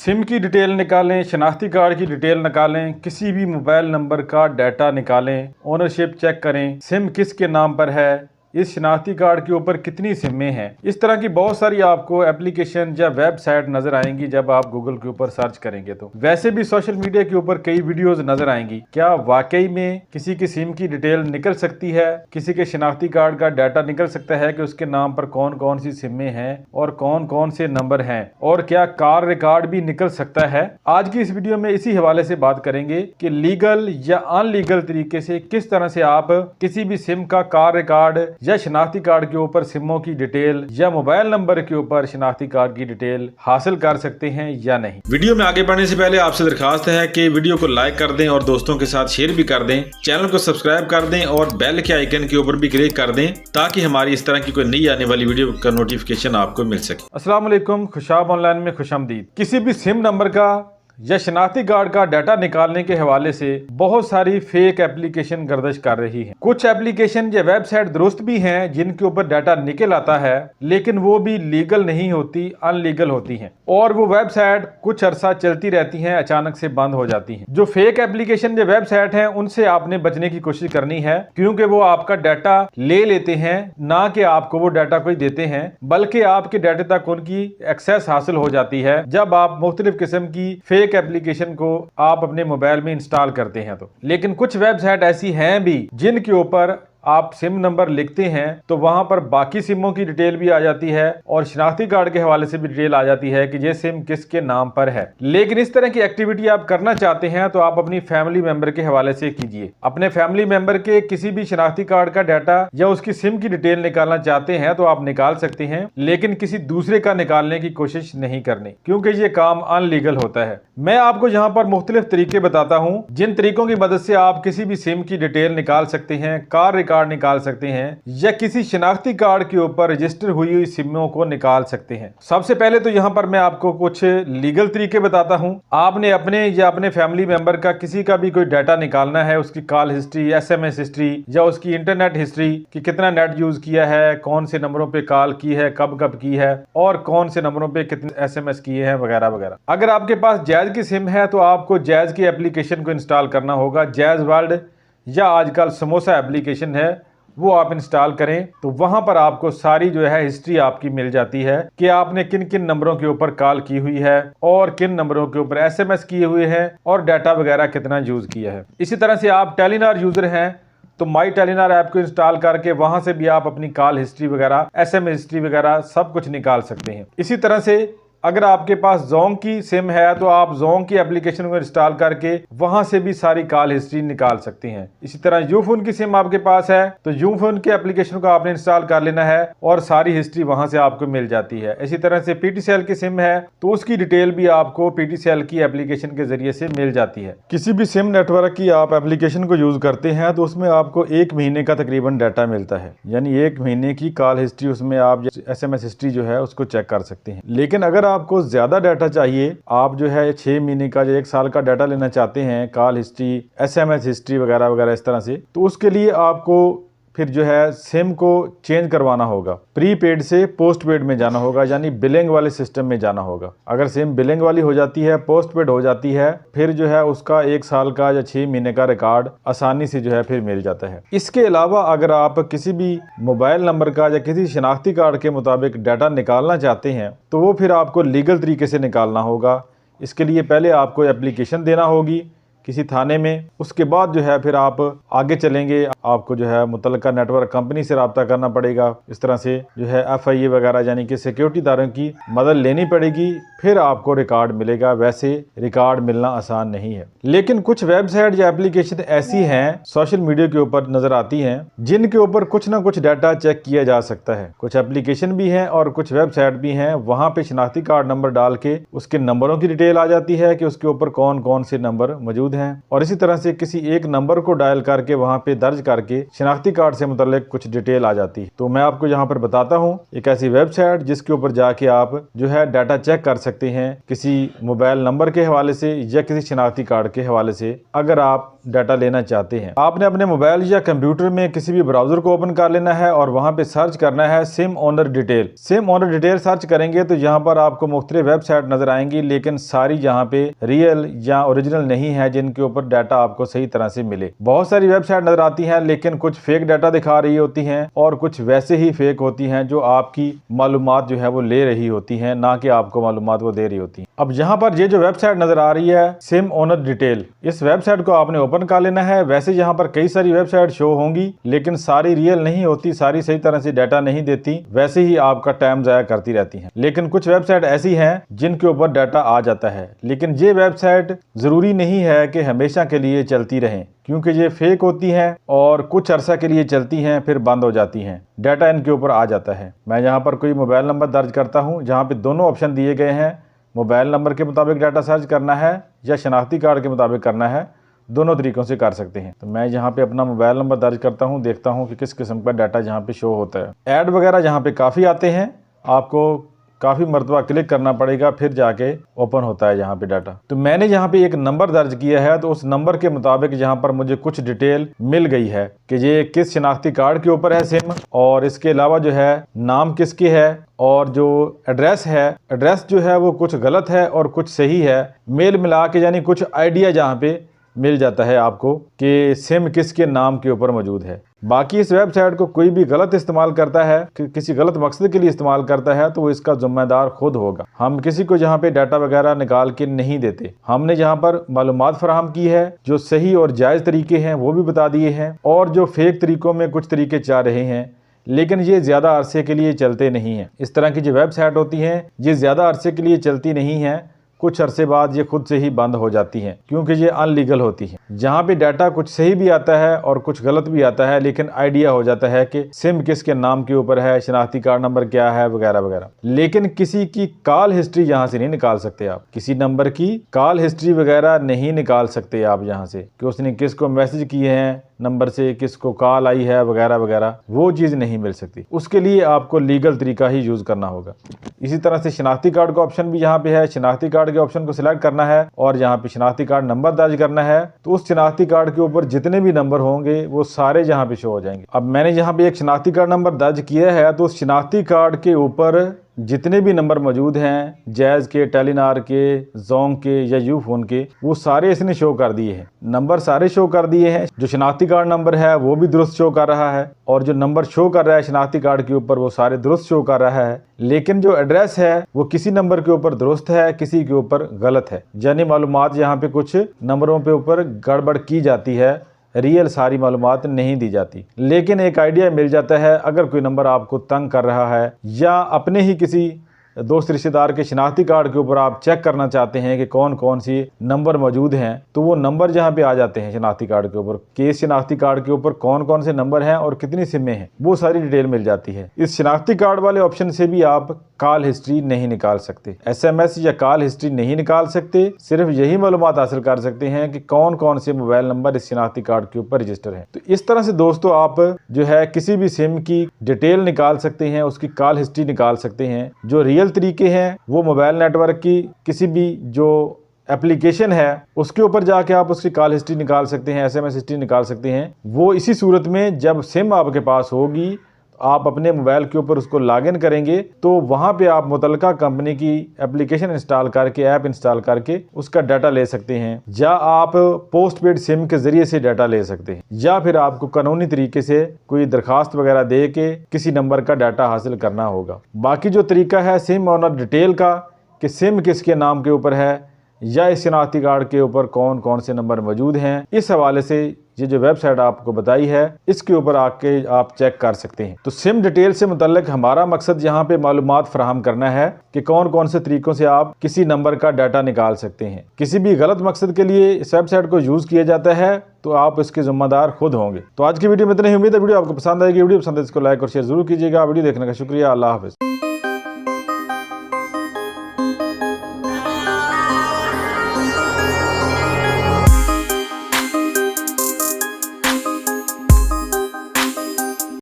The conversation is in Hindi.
सिम की डिटेल निकालें, शनाख्ती कार्ड की डिटेल निकालें, किसी भी मोबाइल नंबर का डाटा निकालें, ओनरशिप चेक करें, सिम किसके नाम पर है, इस शनाख्ती कार्ड के ऊपर कितनी सिमें हैं। इस तरह की बहुत सारी आपको एप्लीकेशन या वेबसाइट नजर आएंगी जब आप गूगल के ऊपर सर्च करेंगे। तो वैसे भी सोशल मीडिया के ऊपर कई वीडियोस नजर आएंगी। क्या वाकई में किसी की सिम की डिटेल निकल सकती है, किसी के शनाख्ती कार्ड का डाटा निकल सकता है कि उसके नाम पर कौन कौन सी सिमें हैं और कौन कौन से नंबर हैं, और क्या कार रिकॉर्ड भी निकल सकता है। आज की इस वीडियो में इसी हवाले से बात करेंगे कि लीगल या अनलीगल तरीके से किस तरह से आप किसी भी सिम का कार रिकॉर्ड या शनाख्ती कार्ड के ऊपर सिमों की डिटेल या मोबाइल नंबर के ऊपर शनाख्ती कार्ड की डिटेल हासिल कर सकते हैं या नहीं। वीडियो में आगे बढ़ने से पहले आपसे दरखास्त है कि वीडियो को लाइक कर दें और दोस्तों के साथ शेयर भी कर दें, चैनल को सब्सक्राइब कर दें और बेल के आइकन के ऊपर भी क्लिक कर दें ताकि हमारी इस तरह की कोई नई आने वाली वीडियो का नोटिफिकेशन आपको मिल सके। अस्सलाम वालेकुम, खुशाब ऑनलाइन में खुशामदीद। किसी भी सिम नंबर का या शनाख्ती कार्ड का डाटा निकालने के हवाले से बहुत सारी फेक एप्लीकेशन गर्दिश कर रही हैं। कुछ एप्लीकेशन या वेबसाइट दुरुस्त भी हैं जिनके ऊपर डाटा निकल आता है, लेकिन वो भी लीगल नहीं होती, अनलीगल होती हैं और वो वेबसाइट कुछ अरसा चलती रहती हैं, अचानक से बंद हो जाती हैं। जो फेक एप्लीकेशन या वेबसाइट हैं उनसे आपने बचने की कोशिश करनी है, क्योंकि वो आपका डाटा ले लेते हैं, ना कि आपको वो डाटा कोई देते हैं, बल्कि आपके डाटे तक उनकी एक्सेस हासिल हो जाती है जब आप मुख्तलिफ किस्म की फेक एप्लीकेशन को आप अपने मोबाइल में इंस्टॉल करते हैं। तो लेकिन कुछ वेबसाइट ऐसी हैं भी जिनके ऊपर आप सिम नंबर लिखते हैं तो वहां पर बाकी सिमों की डिटेल भी आ जाती है और शनाख्ती कार्ड के हवाले से भी डिटेल आ जाती है कि ये सिम किसके नाम पर है। लेकिन इस तरह की एक्टिविटी आप करना चाहते हैं तो आप अपनी फैमिली मेंबर के हवाले से कीजिए। अपने फैमिली मेंबर के किसी भी शनाख्ती कार्ड का डाटा या उसकी सिम की डिटेल निकालना चाहते हैं तो आप निकाल सकते हैं, लेकिन किसी दूसरे का निकालने की कोशिश नहीं करनी, क्योंकि ये काम अनलीगल होता है। मैं आपको यहाँ पर मुख्तलिफ तरीके बताता हूँ जिन तरीकों की मदद से आप किसी भी सिम की डिटेल निकाल सकते हैं, कार कार्ड निकाल सकते हैं या किसी शनाख्ती कार्ड के ऊपर रजिस्टर हुई सिमों को निकाल सकते हैं। सबसे पहले तो यहाँ पर मैं आपको कुछ लीगल तरीके बताता हूँ। आपने अपने या अपने फैमिली मेंबर का किसी का भी कोई डाटा निकालना है, उसकी कॉल हिस्ट्री, SMS हिस्ट्री या उसकी इंटरनेट हिस्ट्री कि कितना नेट यूज किया है, कौन से नंबरों पे कॉल की है, कब कब की है और कौन से नंबरों पे कितने SMS किए हैं वगैरह वगैरह। अगर आपके पास जैज की सिम है तो आपको जैज की एप्लीकेशन को इंस्टॉल करना होगा। जैज वर्ल्ड या आजकल समोसा एप्लीकेशन है वो आप इंस्टॉल करें तो वहां पर आपको सारी जो है हिस्ट्री आपकी मिल जाती है कि आपने किन किन नंबरों के ऊपर कॉल की हुई है और किन नंबरों के ऊपर SMS किए हुए हैं और डाटा वगैरह कितना यूज किया है। इसी तरह से आप टेलीनॉर यूजर हैं तो माई टेलीनॉर ऐप को इंस्टॉल करके वहां से भी आप अपनी कॉल हिस्ट्री वगैरह, SMS हिस्ट्री वगैरह सब कुछ निकाल सकते हैं। इसी तरह से अगर आपके पास जोंग की सिम है तो आप जोंग की एप्लीकेशन को इंस्टॉल करके वहां से भी सारी कॉल हिस्ट्री निकाल सकते हैं। इसी तरह यूफोन की सिम आपके पास है तो यूफोन के एप्लीकेशन को आपने इंस्टॉल कर लेना है और सारी हिस्ट्री वहां से आपको मिल जाती है। इसी तरह से PTCL की सिम है तो उसकी डिटेल भी आपको PTCL की एप्लीकेशन के जरिए से मिल जाती है। किसी भी सिम नेटवर्क की आप एप्लीकेशन को यूज करते हैं तो उसमें आपको 1 महीने का तकरीबन डाटा मिलता है, यानी 1 महीने की कॉल हिस्ट्री उसमें आप SMS हिस्ट्री जो है उसको चेक कर सकते हैं। लेकिन अगर आपको ज्यादा डाटा चाहिए, आप जो है 6 महीने का या 1 साल का डाटा लेना चाहते हैं, कॉल हिस्ट्री, SMS हिस्ट्री वगैरह वगैरह इस तरह से, तो उसके लिए आपको फिर जो है सिम को चेंज करवाना होगा। प्रीपेड से पोस्टपेड में जाना होगा, यानी बिलिंग वाले सिस्टम में जाना होगा। अगर सिम बिलिंग वाली हो जाती है, पोस्टपेड हो जाती है, फिर जो है उसका 1 साल का या 6 महीने का रिकॉर्ड आसानी से जो है फिर मिल जाता है। इसके अलावा अगर आप किसी भी मोबाइल नंबर का या किसी शनाख्ती कार्ड के मुताबिक डाटा निकालना चाहते हैं तो वो फिर आपको लीगल तरीके से निकालना होगा। इसके लिए पहले आपको एप्लीकेशन देना होगी किसी थाने में, उसके बाद जो है फिर आप आगे चलेंगे, आपको जो है मुतल्लिका नेटवर्क कंपनी से रब्ता करना पड़ेगा। इस तरह से जो है FIA वगैरह यानी कि सिक्योरिटी दारों की मदद लेनी पड़ेगी, फिर आपको रिकॉर्ड मिलेगा। वैसे रिकॉर्ड मिलना आसान नहीं है। लेकिन कुछ वेबसाइट या एप्लीकेशन ऐसी हैं सोशल मीडिया के ऊपर नजर आती हैं जिनके ऊपर कुछ ना कुछ डाटा चेक किया जा सकता है। कुछ एप्लीकेशन भी हैं और कुछ वेबसाइट भी हैं, वहां पे शनाख्ती कार्ड नंबर डाल के उसके नंबरों की डिटेल आ जाती है कि उसके ऊपर कौन कौन से नंबर मौजूद हैं और इसी तरह से किसी एक नंबर को डायल करके वहाँ पे दर्ज करके शनाख्ती कार्ड से मुतल्लिक कुछ डिटेल आ जाती है। तो मैं आपको यहाँ पर बताता हूँ एक ऐसी वेबसाइट जिसके ऊपर जाके आप जो है डाटा चेक कर सकते हैं किसी मोबाइल नंबर के हवाले से या किसी शनाख्ती कार्ड के हवाले से। अगर आप डाटा लेना चाहते हैं, आपने अपने मोबाइल या कंप्यूटर में किसी भी ब्राउजर को ओपन कर लेना है और वहां पे सर्च करना है SIM owner detail. SIM owner detail search करेंगे तो यहाँ पर आपको मुख्तलिफ वेबसाइट नजर आएंगी, लेकिन सारी यहाँ पे रियल या ओरिजिनल नहीं है जिनके ऊपर डाटा आपको सही तरह से मिले। बहुत सारी वेबसाइट नजर आती हैं लेकिन कुछ फेक डाटा दिखा रही होती हैं और कुछ वैसे ही फेक होती हैं जो आपकी मालूमात जो है वो ले रही होती हैं, ना कि आपको मालूमात वो दे रही होती हैं। अब यहाँ पर ये जो वेबसाइट नजर आ रही है सिम ओनर डिटेल, इस वेबसाइट को आपने ओपन कर लेना है। वैसे यहाँ पर कई सारी वेबसाइट शो होंगी लेकिन सारी रियल नहीं होती, सारी सही तरह से डाटा नहीं देती, वैसे ही आपका टाइम जाया करती रहती हैं। लेकिन कुछ वेबसाइट ऐसी हैं जिनके ऊपर डाटा आ जाता है, लेकिन ये वेबसाइट जरूरी नहीं है कि हमेशा के लिए चलती रहें, क्योंकि ये फेक होती हैं और कुछ अरसा के लिए चलती हैं फिर बंद हो जाती हैं, डाटा इनके ऊपर आ जाता है। मैं यहाँ पर कोई मोबाइल नंबर दर्ज करता हूँ जहाँ पे दोनों ऑप्शन दिए गए हैं, मोबाइल नंबर के मुताबिक डाटा सर्च करना है या शनाख्ती कार्ड के मुताबिक करना है, दोनों तरीकों से कर सकते हैं। तो मैं यहाँ पे अपना मोबाइल नंबर दर्ज करता हूँ, देखता हूँ कि किस किस्म का डाटा यहाँ पे शो होता है। ऐड वगैरह यहाँ पे काफ़ी आते हैं, आपको काफ़ी मरतबा क्लिक करना पड़ेगा फिर जाके ओपन होता है यहाँ पे डाटा। तो मैंने यहाँ पे एक नंबर दर्ज किया है तो उस नंबर के मुताबिक यहाँ पर मुझे कुछ डिटेल मिल गई है कि ये किस शनाख्ती कार्ड के ऊपर है सिम, और इसके अलावा जो है नाम किसके है, और जो एड्रेस है, एड्रेस जो है वो कुछ गलत है और कुछ सही है, मेल मिला के यानी कुछ आइडिया जहाँ पे मिल जाता है आपको कि सिम किसके नाम के ऊपर मौजूद है। बाकी इस वेबसाइट को कोई भी गलत इस्तेमाल करता है कि किसी गलत मकसद के लिए इस्तेमाल करता है तो वो इसका जिम्मेदार खुद होगा। हम किसी को यहाँ पे डाटा वगैरह निकाल के नहीं देते, हमने यहाँ पर मालूमात फराहम की है, जो सही और जायज़ तरीके हैं वो भी बता दिए हैं, और जो फेक तरीकों में कुछ तरीके चाह रहे हैं लेकिन ये ज़्यादा अरसे के लिए चलते नहीं हैं। इस तरह की जो वेबसाइट होती हैं ये ज़्यादा अरसे के लिए चलती नहीं हैं, कुछ अरसे बाद ये खुद से ही बंद हो जाती हैं क्योंकि ये अनलीगल होती हैं। जहाँ पे डाटा कुछ सही भी आता है और कुछ गलत भी आता है, लेकिन आइडिया हो जाता है कि सिम किसके नाम के ऊपर है, शनाख्ती कार्ड नंबर क्या है वगैरह वगैरह। लेकिन किसी की कॉल हिस्ट्री यहाँ से नहीं निकाल सकते आप, किसी नंबर की कॉल हिस्ट्री वगैरह नहीं निकाल सकते आप यहाँ से कि उसने किसको मैसेज किए हैं नंबर से, किसको कॉल आई है वगैरह वगैरह, वो चीज़ नहीं मिल सकती। उसके लिए आपको लीगल तरीका ही यूज़ करना होगा। इसी तरह से शनाख्ती कार्ड का ऑप्शन भी यहाँ पे है, शनाख्ती कार्ड के ऑप्शन को सिलेक्ट करना है और यहाँ पे शनाख्ती कार्ड नंबर दर्ज करना है, तो उस शनाख्ती कार्ड के ऊपर जितने भी नंबर होंगे वो सारे यहाँ पे शो हो जाएंगे। अब मैंने यहाँ पे एक शनाख्ती कार्ड नंबर दर्ज किया है तो उस शनाख्ती कार्ड के ऊपर जितने भी नंबर मौजूद हैं, जैज़ के, टेलीनार के, जोंग के या यूफोन के, वो सारे इसने शो कर दिए हैं। नंबर सारे शो कर दिए हैं, जो शनाख्ती कार्ड नंबर है वो भी दुरुस्त शो कर रहा है और जो नंबर शो कर रहा है शनाख्ती कार्ड के ऊपर वो सारे दुरुस्त शो कर रहा है। लेकिन जो एड्रेस है वो किसी नंबर के ऊपर दुरुस्त है, किसी के ऊपर गलत है, यानी मालूमात यहाँ पे कुछ नंबरों पे ऊपर गड़बड़ की जाती है, रियल सारी मालूमात नहीं दी जाती। लेकिन एक आइडिया मिल जाता है अगर कोई नंबर आपको तंग कर रहा है या अपने ही किसी दोस्त रिश्तेदार के शनाख्ती कार्ड के ऊपर आप चेक करना चाहते हैं कि कौन कौन सी नंबर मौजूद हैं, तो वो नंबर जहाँ पे आ जाते हैं शनाख्ती कार्ड के ऊपर, कि इस शनाख्ती कार्ड के ऊपर कौन कौन से नंबर हैं और कितनी सिमें हैं, वो सारी डिटेल मिल जाती है। इस शनाख्ती कार्ड वाले ऑप्शन से भी आप कॉल हिस्ट्री नहीं निकाल सकते, SMS या कॉल हिस्ट्री नहीं निकाल सकते, सिर्फ यही मालूमात हासिल कर सकते हैं कि कौन कौन से मोबाइल नंबर इस शनाख्ती कार्ड के ऊपर रजिस्टर हैं। तो इस तरह से दोस्तों आप जो है किसी भी सिम की डिटेल निकाल सकते हैं, उसकी कॉल हिस्ट्री निकाल सकते हैं। जो रियल तरीके हैं वो मोबाइल नेटवर्क की किसी भी जो एप्लीकेशन है उसके ऊपर जाके आप उसकी कॉल हिस्ट्री निकाल सकते हैं, SMS हिस्ट्री निकाल सकते हैं। वो इसी सूरत में जब सिम आपके पास होगी आप अपने मोबाइल के ऊपर उसको लॉगिन करेंगे तो वहाँ पे आप मुतलका कंपनी की एप्लीकेशन इंस्टॉल करके, ऐप इंस्टॉल करके उसका डाटा ले सकते हैं, या आप पोस्ट पेड सिम के ज़रिए से डाटा ले सकते हैं, या फिर आपको कानूनी तरीके से कोई दरखास्त वगैरह दे के किसी नंबर का डाटा हासिल करना होगा। बाकी जो तरीका है सिम ओनर डिटेल का कि सिम किसके नाम के ऊपर है या इस शनाख्ती कार्ड के ऊपर कौन कौन से नंबर मौजूद हैं, इस हवाले से ये जो वेबसाइट आपको बताई है इसके ऊपर आके आप चेक कर सकते हैं। तो सिम डिटेल से मुतल्लिक हमारा मकसद यहाँ पे मालूमात फराहम करना है कि कौन कौन से तरीकों से आप किसी नंबर का डाटा निकाल सकते हैं। किसी भी गलत मकसद के लिए इस वेबसाइट को यूज़ किया जाता है तो आप इसके जिम्मेदार खुद होंगे। तो आज की वीडियो में इतनी ही उम्मीद है वीडियो आपको पसंद आएगी। वीडियो पसंद है इसको लाइक और शेयर जरूर कीजिएगा। वीडियो देखने का शुक्रिया। अल्लाह हाफिज़।